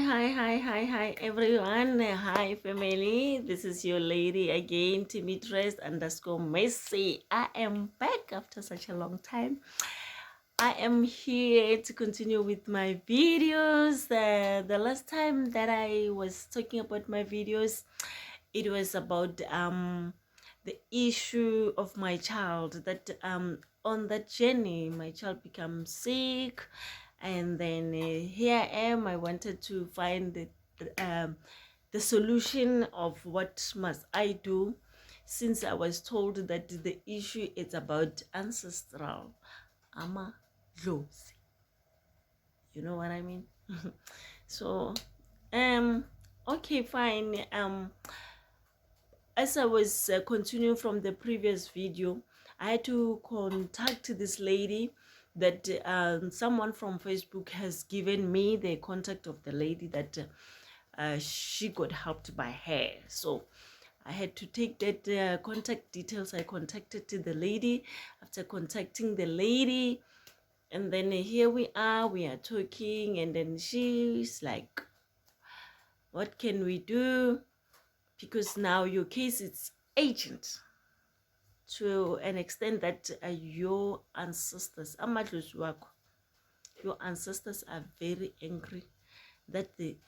Hi, everyone. Hi, family. This is your lady again, Timitres_Messi. I am back after such a long time. I am here to continue with my videos. The last time that I was talking about my videos, it was about the issue of my child, that on that journey my child becomes sick, and then here I am. I wanted to find the solution of what must I do, since I was told that the issue is about ancestral amadlozi. You know what I mean? So okay, fine. As I was continuing from the previous video, I had to contact this lady that someone from Facebook has given me the contact of the lady that she got helped by her. So I had to take that contact details. I contacted the lady. After contacting the lady, and then here we are talking, and then she's like, what can we do? Because now your case is urgent to an extent that your ancestors, amadlozi wakho, your ancestors are very angry that they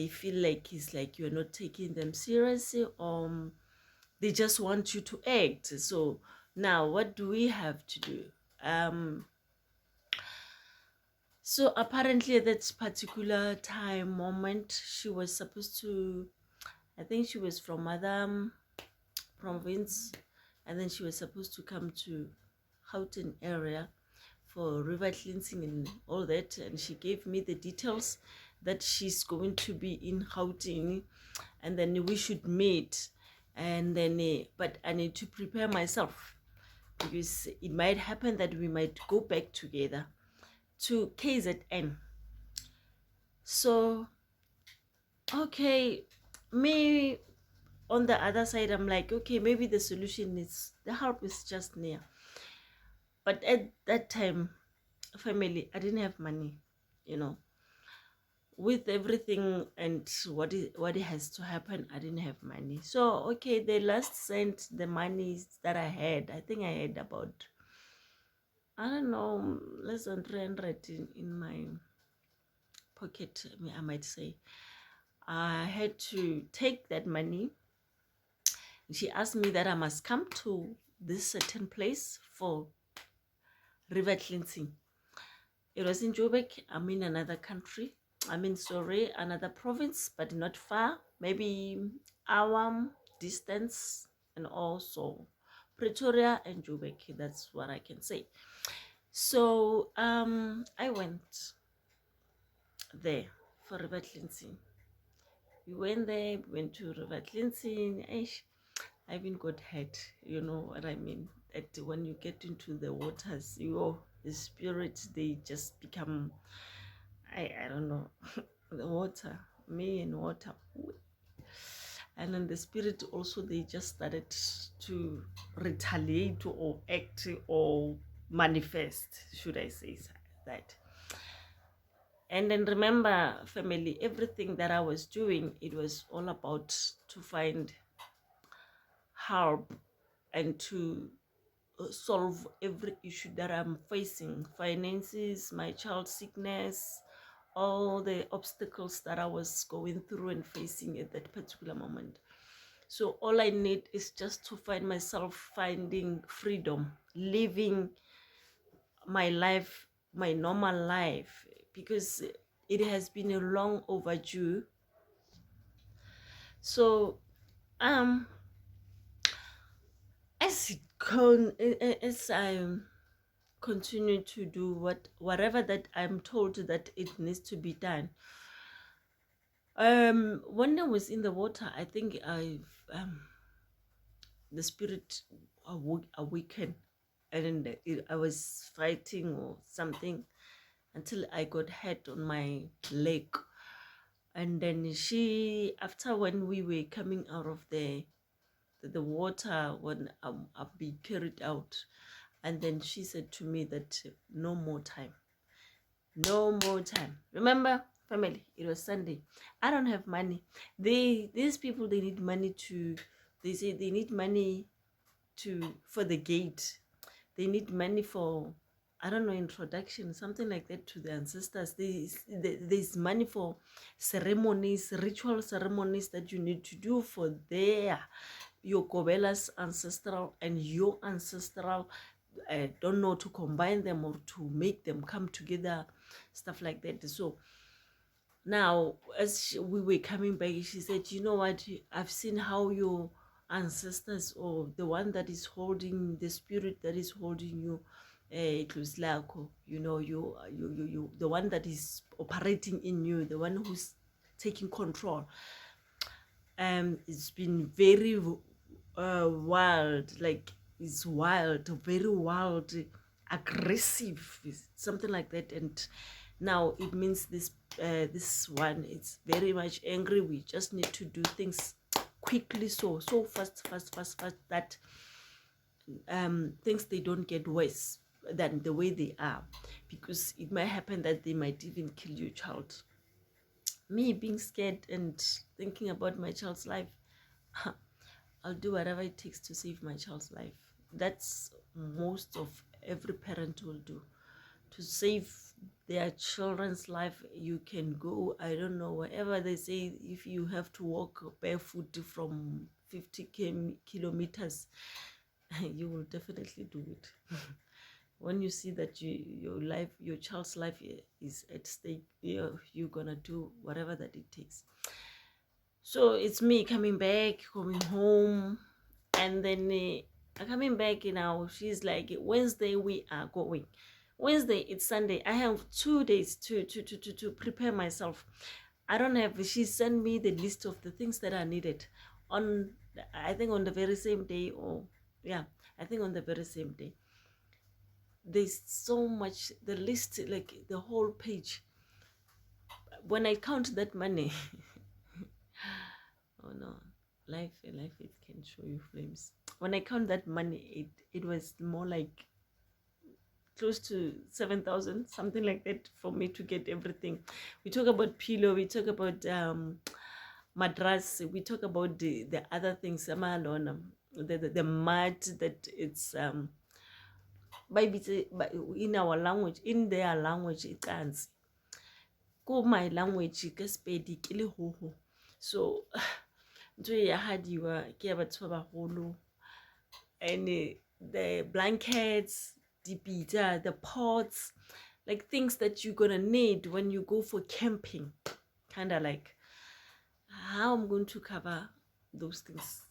feel like it's like you're not taking them seriously, or they just want you to act. So now what do we have to do? So apparently at that particular time moment, she was supposed to, I think she was from Madam province, and then she was supposed to come to Gauteng area for river cleansing and all that, and she gave me the details that she's going to be in Gauteng, and then we should meet, and then but I need to prepare myself, because it might happen that we might go back together to KZN. So okay, me on the other side, I'm like, okay, maybe the solution is, the help is just near. But at that time, family, I didn't have money, you know, with everything and what it has to happen. I didn't have money. So okay, they last sent the money that I had. I think I had about, I don't know, less than 300 in my pocket, I might say. I had to take that money. She asked me that I must come to this certain place for river cleansing. It was in Joburg. I'm in another country. I'm in, sorry, another province, but not far, maybe hour distance, and also Pretoria and Joburg. That's what I can say. So I went there for river cleansing. We went there, we went to river cleansing. I even got hurt, you know what I mean? That when you get into the waters, the spirits, they just become, I don't know, the water, me and water. And then the spirit also, they just started to retaliate or act or manifest, should I say that. And then remember, family, everything that I was doing, it was all about to find help and to solve every issue that I'm facing. Finances, my child's sickness, all the obstacles that I was going through and facing at that particular moment. So all I need is just to find myself finding freedom, living my life, my normal life, because it has been a long overdue. So as I continue to do whatever that I'm told that it needs to be done, when I was in the water, I think the spirit awakened, and then I was fighting or something until I got hurt on my leg. And then she, after when we were coming out of the water, when I'll be carried out, and then she said to me that no more time, no more time. Remember, family, it was Sunday. I don't have money. These people, they need money to, they say they need money to, for the gate. They need money for, I don't know, introduction, something like that, to the ancestors. There's money for ceremonies, ritual ceremonies that you need to do for your Kobela's ancestral and your ancestral. I don't know, to combine them or to make them come together, stuff like that. So now, as we were coming back, she said, you know what, I've seen how your ancestors, or the one that is holding, the spirit that is holding you, it was Lako, you know, you, the one that is operating in you, the one who's taking control. It's been very wild, like it's wild, very wild, aggressive, something like that. And now it means this one, it's very much angry. We just need to do things quickly, so fast that things, they don't get worse than the way they are, because it might happen that they might even kill your child. Me being scared and thinking about my child's life, I'll do whatever it takes to save my child's life. That's most of every parent will do. To save their children's life, you can go, I don't know, wherever they say, if you have to walk barefoot from 50 kilometers, you will definitely do it. When you see that your child's life is at stake, you're gonna do whatever that it takes. So it's me coming back, coming home, and then coming back, she's like, Wednesday we are going. Wednesday, it's Sunday. I have 2 days to prepare myself. I don't have, she sent me the list of the things that are needed on, I think on the very same day, or yeah, I think on the very same day. There's so much, the list, like the whole page. When I count that money, oh no, life it can show you flames. When I count that money, it was more like close to 7,000, something like that, for me to get everything. We talk about pillow, we talk about mattress, we talk about the other things, the mat that it's in our language, in their language, it's go my language ke Sepedi ke lehoho. So ntho ya hadiwa ke ya batho ba baholo, and the blankets, the pizza, the pots, like things that you're gonna need when you go for camping. Kind of like how I'm going to cover those things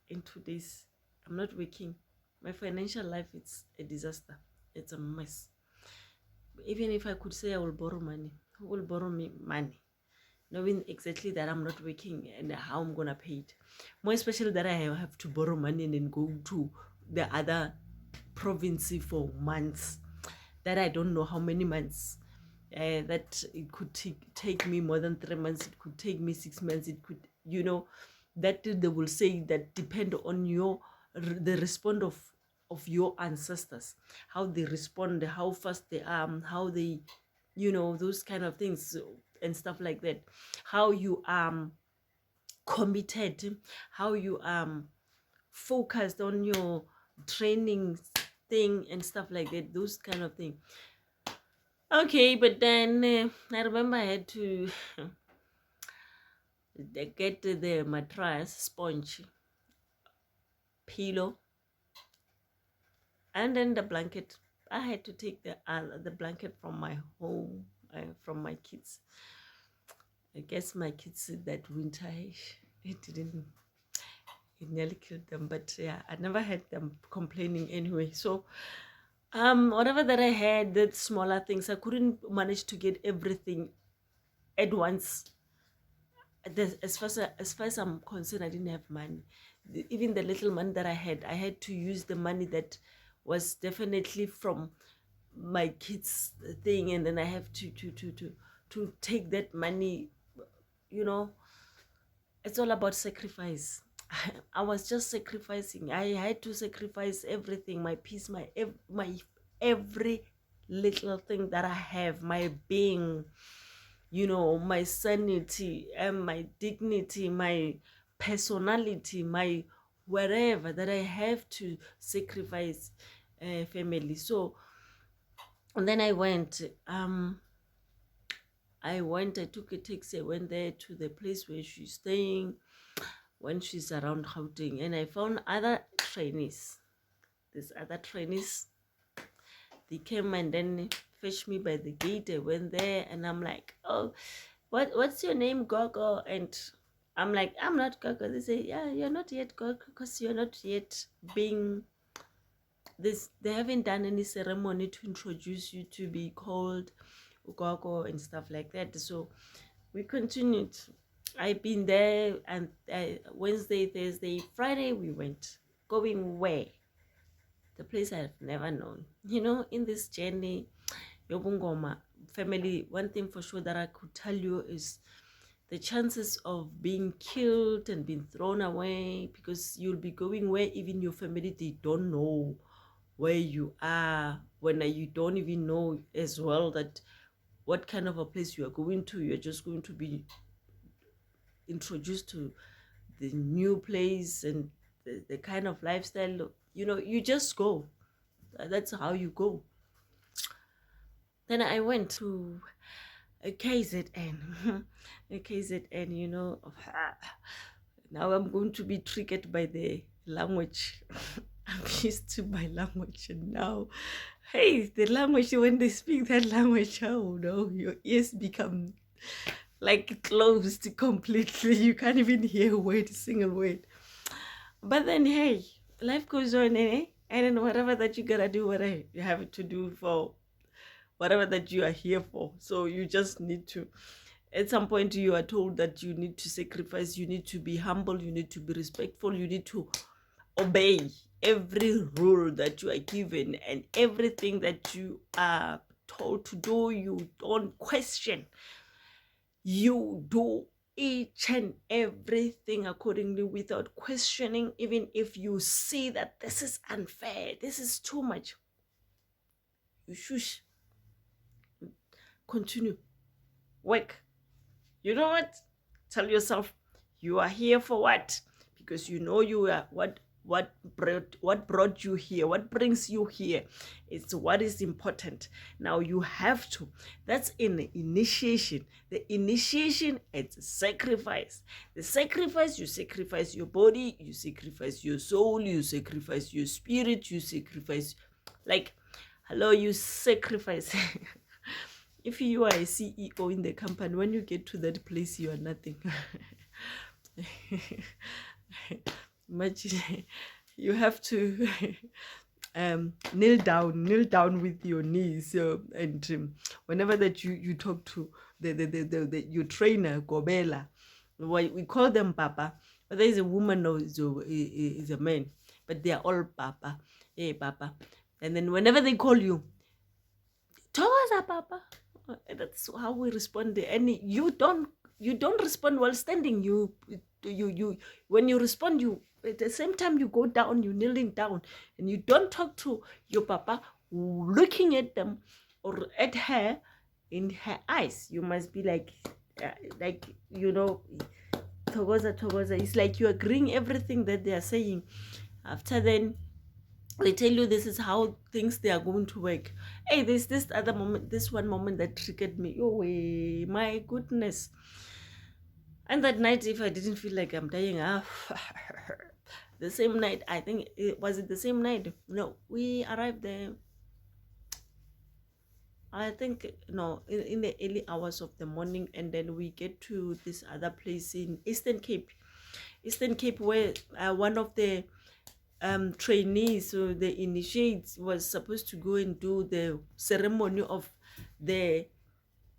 in 2 days. I'm not working. My financial life, it's a disaster. It's a mess. Even if I could say I will borrow money, who will borrow me money, knowing exactly that I'm not working and how I'm gonna pay it? More especially that I have to borrow money and then go to the other province for months, that I don't know how many months. That it could take me more than 3 months. It could take me 6 months. It could, that they will say that depend on the response of your ancestors, how they respond, how fast they are, how they, those kind of things and stuff like that. How you committed, how you focused on your training thing and stuff like that, those kind of thing. Okay, but then I remember I had to get the mattress, sponge, pillow, and then the blanket. I had to take the blanket from my home, from my kids. I guess my kids that winter, it nearly killed them, but yeah, I never had them complaining anyway. So whatever that I had, that smaller things, I couldn't manage to get everything at once. As far as I'm concerned, I didn't have money. Even the little money that I had to use the money that was definitely from my kids thing, and then I have to take that money. It's all about sacrifice. I was just sacrificing. I had to sacrifice everything, my peace, my every little thing that I have, my being, my sanity and my dignity, my personality, my wherever, that I have to sacrifice family. So, and then I took a taxi, I went there to the place where she's staying when she's around Gauteng, and I found other trainees. These other trainees, they came and then fetched me by the gate. I went there and I'm like, oh, what's your name, Gogo? And I'm like, I'm not Gogo. They say, yeah, you're not yet Gogo because you're not yet being this. They haven't done any ceremony to introduce you to be called Gogo and stuff like that. So we continued. I've been there, and Wednesday, Thursday, Friday we went. Going where? The place I've never known. In this journey, Yobungoma family, one thing for sure that I could tell you is the chances of being killed and being thrown away, because you'll be going where even your family, they don't know where you are, when you don't even know as well that what kind of a place you are going to. You're just going to be introduced to the new place and the kind of lifestyle. You just go. That's how you go. Then I went to a KZN. A KZN, now I'm going to be triggered by the language. I'm used to my language, and now, hey, the language, when they speak that language, oh no, your ears become like closed completely. You can't even hear a word, a single word. But then, hey, life goes on, eh? And then whatever that you gotta do, whatever you have to do for whatever that you are here for. So you just need to, at some point you are told that you need to sacrifice, you need to be humble, you need to be respectful, you need to obey every rule that you are given, and everything that you are told to do, you don't question. You do each and everything accordingly without questioning. Even if you see that this is unfair, this is too much, you shush, continue, work. You know what? Tell yourself you are here for what? Because you know you are what brought you here, what brings you here. It's what is important. Now you have to. That's in the initiation. The initiation, it's a sacrifice. The sacrifice, you sacrifice your body, you sacrifice your soul, you sacrifice your spirit, you sacrifice, like, hello, you sacrifice. If you are a CEO in the company, when you get to that place, you are nothing. Imagine you have to kneel down with your knees, and whenever that you talk to the your trainer, Gobela, we call them Papa. But there is a woman or is a man, but they are all Papa. Hey, Papa. And then whenever they call you, Thokoza Papa. That's how we respond. And you don't respond while standing. You when you respond, you at the same time you go down, you kneeling down, and you don't talk to your papa looking at them or at her in her eyes. You must be like Thokoza. It's like you agreeing everything that they are saying. After then, they tell you this is how things they are going to work. Hey, there's this other moment, this one moment that triggered me. Oh, my goodness. And that night, if I didn't feel like I'm dying, the same night, I think, was it the same night? No, we arrived there, I think, no, in the early hours of the morning, and then we get to this other place in Eastern Cape, where one of the trainees, so the initiates, was supposed to go and do the ceremony of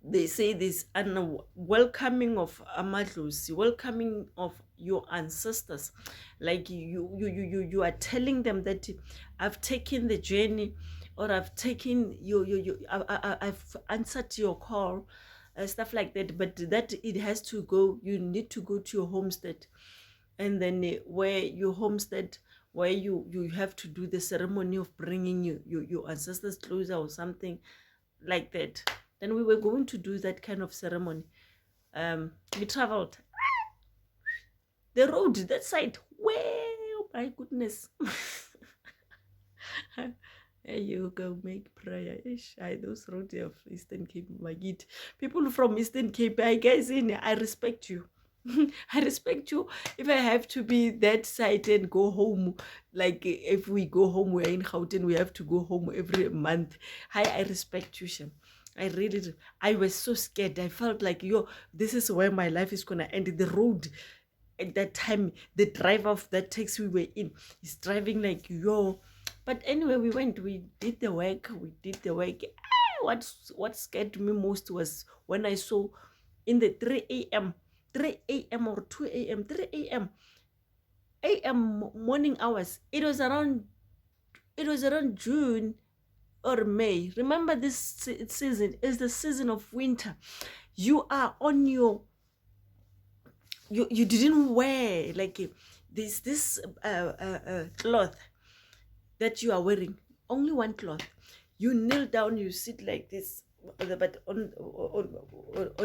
they say this welcoming of amadlozi, welcoming of your ancestors. Like you are telling them that I've taken the journey, or I've taken I've answered your call, stuff like that. But that it has to go, you need to go to your homestead, and then where your homestead, where you have to do the ceremony of bringing your ancestors closer or something like that. Then we were going to do that kind of ceremony. We traveled the road, that side. Well, my goodness. There you go, make prayer. Ish, those roads of Eastern Cape, my git. People from Eastern Cape, I guess I respect you. I respect you. If I have to be that side and go home, like if we go home, we're in Gauteng, we have to go home every month. I respect you, Shem. I really do. I was so scared. I felt like, this is where my life is gonna end. The road at that time, the driver of that taxi we were in is driving like, But anyway, we did the work. What scared me most was when I saw in the 3 a.m. or 2 a.m., 3 a.m. morning hours. It was around June or May. Remember, this season is the season of winter. You are on your, you didn't wear like this cloth that you are wearing, only one cloth. You kneel down, you sit like this, but on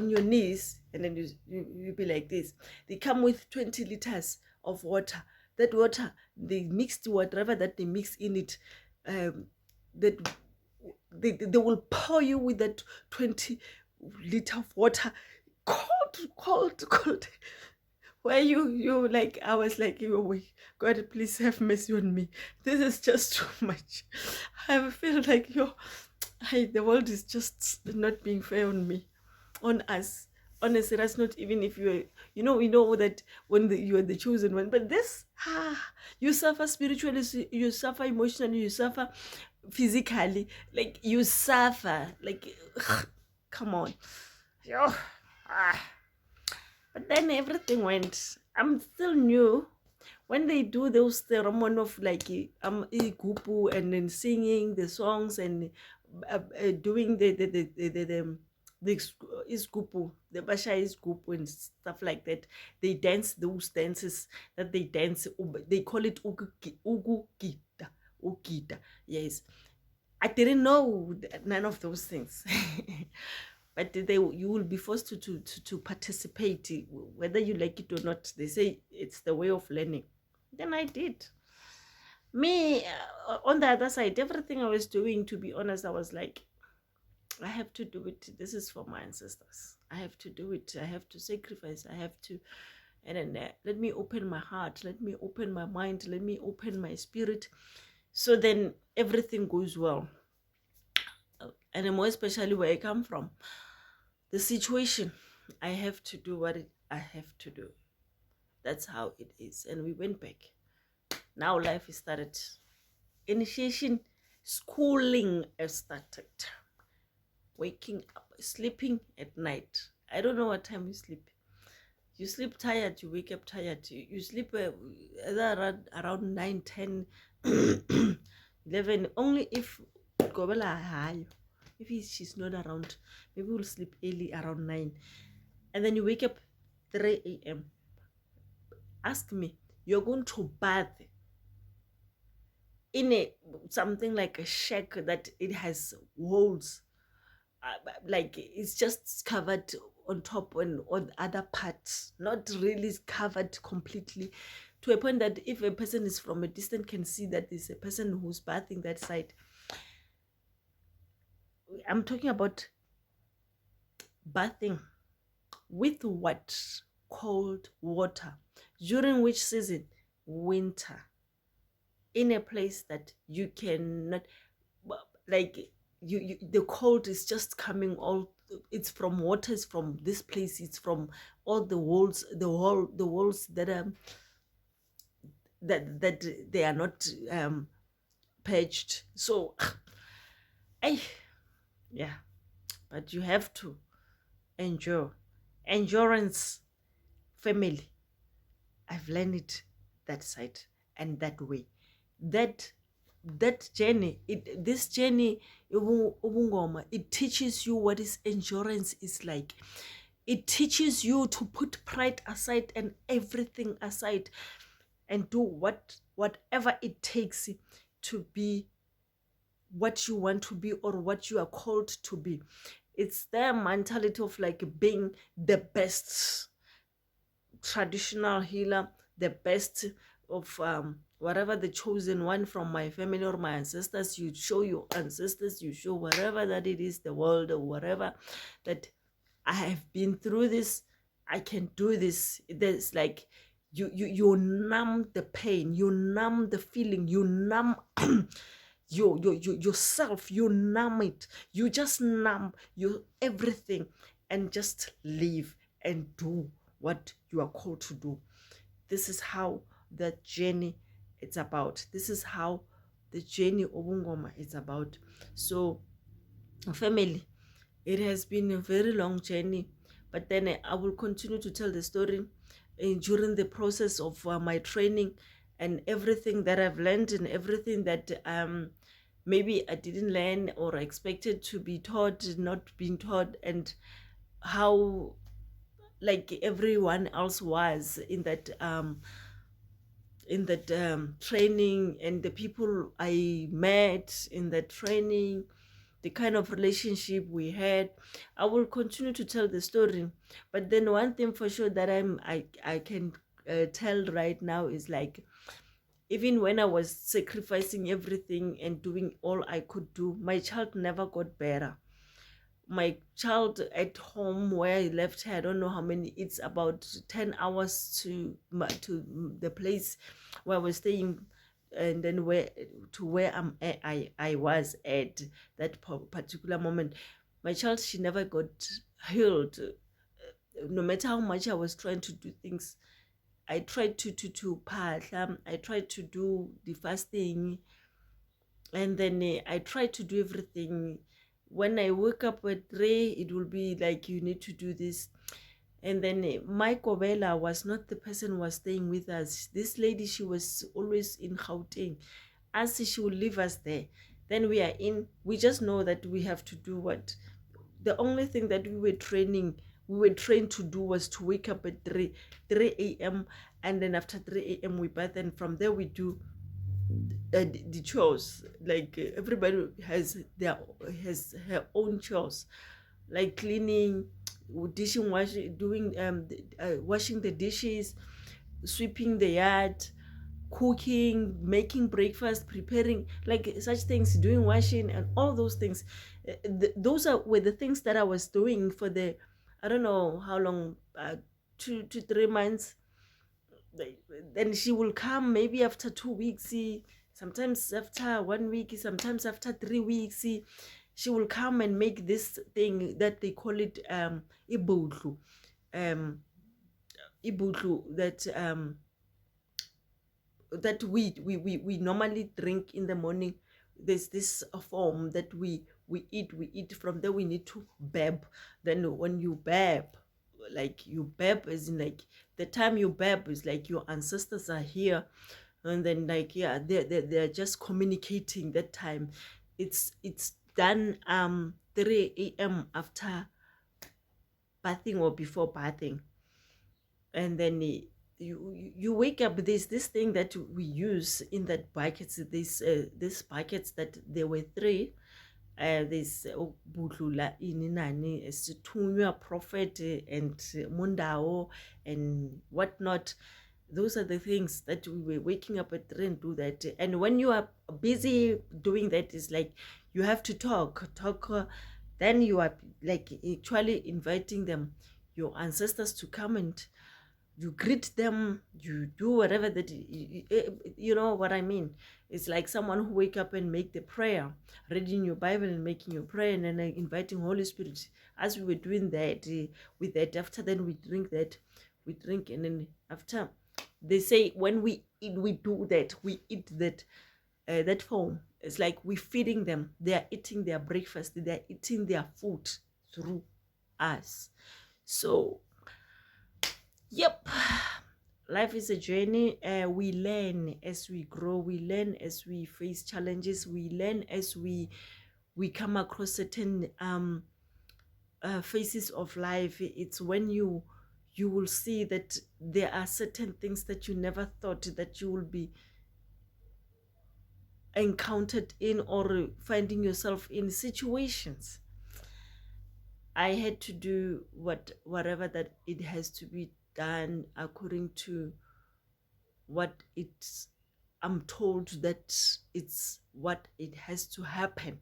your knees, and then you be like this. They come with 20 liters of water. That water, they mixed whatever that they mix in it, that they will pour you with that 20 liter of water, cold. Where you like, I was like, God, please have mercy on me. This is just too much. I feel like the world is just not being fair on me, on us. Honestly, that's not even if we know that when you are the chosen one. But this, you suffer spiritually, you suffer emotionally, you suffer physically, like you suffer, like, come on. But then everything went. I'm still new. When they do those ceremony of like igupu and then singing the songs and doing the isgupu, the basha isgupu and stuff like that, they dance those dances that they dance. They call it ugita. Yes, I didn't know none of those things. But you will be forced to participate, whether you like it or not. They say it's the way of learning. Then I did. Me, on the other side, everything I was doing, to be honest, I was like, I have to do it. This is for my ancestors. I have to do it. I have to sacrifice. I have to. And then let me open my heart. Let me open my mind. Let me open my spirit. So then everything goes well. And more especially where I come from. The situation, I have to do what I have to do. That's how it is. And we went back. Now life is started. Initiation, schooling has started. Waking up, sleeping at night. I don't know what time you sleep. You sleep tired, you wake up tired. You sleep around 9, 10, 11. Only if she's not around, maybe we'll sleep early around 9. And then you wake up 3 a.m. Ask me, you're going to bath in something like a shack that it has walls, like it's just covered on top and on other parts, not really covered completely, to a point that if a person is from a distance can see that there's a person who's bathing that side. I'm talking about bathing with what? Cold water. During which season? Winter. In a place that you cannot, like, the cold is just coming all, it's from water, it's from this place, it's from all the walls, the walls that that they are not patched. So yeah, but you have to endure. Endurance, family. I've learned it that side and that way. That journey, this journey, it teaches you what is endurance is like. It teaches you to put pride aside and everything aside and do whatever it takes to be what you want to be or what you are called to be. It's their mentality of like being the best traditional healer, the best of whatever the chosen one from my family or my ancestors. You show your ancestors, you show whatever that it is, the world or whatever, that I have been through this, I can do this. There's like you numb the pain, you numb the feeling, you numb yourself, you numb it, you just numb you everything, and just live and do what you are called to do. This is how the journey it's about. This is how the journey of Ngoma is about. So family, it has been a very long journey, but then I will continue to tell the story during the process of my training, and everything that I've learned, and everything that maybe I didn't learn or expected to be taught, not being taught, and how like everyone else was in that training, and the people I met in that training, the kind of relationship we had. I will continue to tell the story, but then one thing for sure that I can tell right now is like, even when I was sacrificing everything and doing all I could do, my child never got better. My child at home where I left her, I don't know how many, it's about 10 hours to the place where I was staying, and then where I was at that particular moment. My child, she never got healed. No matter how much I was trying to do things, I tried to parla, I tried to do the fasting, and then I tried to do everything. When I wake up at 3, it will be like, you need to do this. And then my Kobela was not the person who was staying with us. This lady, she was always in Gauteng. As she will leave us there, then we just know that we have to do what the only thing that we were trained to do was to wake up at 3 a.m. and then after 3 a.m. we bath, and from there we do the chores. Like everybody has her own chores, like cleaning, dishing, washing, doing washing the dishes, sweeping the yard, cooking, making breakfast, preparing, like such things, doing washing and all those things. Those were the things that I was doing for the, I don't know how long, 2 to 3 months. Then she will come maybe after 2 weeks, sometimes after 1 week, sometimes after 3 weeks. She will come and make this thing that they call it ibudlu, um ibudlu, that we normally drink in the morning. There's this form that we eat. From there we need to bab. Then when you bab, like you bab as in like the time you bab is like your ancestors are here, and then like yeah, they're just communicating that time. It's done 3 a.m. after bathing or before bathing. And then you wake up. There's this thing that we use in that buckets, this buckets that there were 3. There's Budlula Ininani, Situnya, Prophet, and Mundao, and whatnot. Those are the things that we were waking up at 3 and do that. And when you are busy doing that, is like you have to talk. Then you are like actually inviting them, your ancestors, to come, and you greet them, you do whatever that you know what I mean. It's like someone who wake up and make the prayer, reading your Bible and making your prayer, and then inviting Holy Spirit. As we were doing that, with that, after then we drink, and then after, they say when we eat, we do that, we eat that form. It's like we feeding them. They are eating their breakfast, they are eating their food through us. So yep, life is a journey. We learn as we grow, we learn as we face challenges, we learn as we come across certain phases of life. It's when you will see that there are certain things that you never thought that you will be encountered in, or finding yourself in situations. I had to do whatever that it has to be done according to what it's I'm told that it's what it has to happen.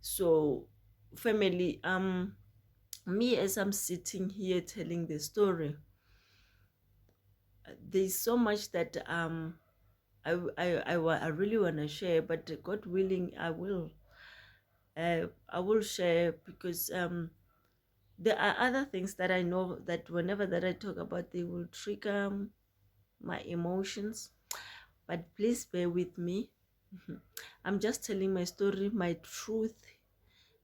So family, me as I'm sitting here telling the story, there's so much that I really want to share, but God willing, I will share, because there are other things that I know that whenever that I talk about, they will trigger my emotions. But please bear with me. I'm just telling my story, my truth,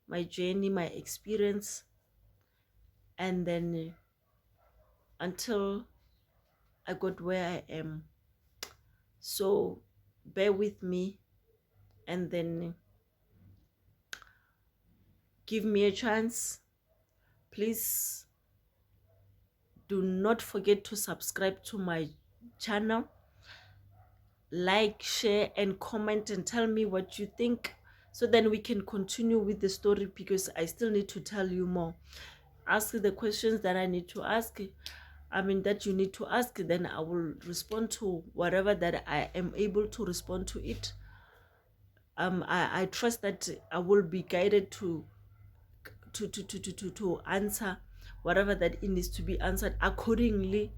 my journey, my experience, and then until I got where I am. So bear with me, and then give me a chance. Please do not forget to subscribe to my channel, like, share, and comment, and tell me what you think, so then we can continue with the story, because I still need to tell you more. Ask the questions that I need to ask, that you need to ask, then I will respond to whatever that I am able to respond to it. I trust that I will be guided to answer whatever that it needs to be answered accordingly,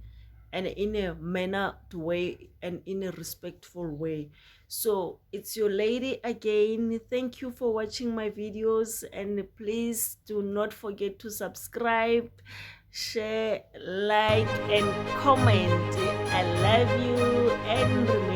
and in a mannered way, and in a respectful way. So it's your lady again. Thank you for watching my videos, and please do not forget to subscribe, share, like, and comment. I love you, and remember,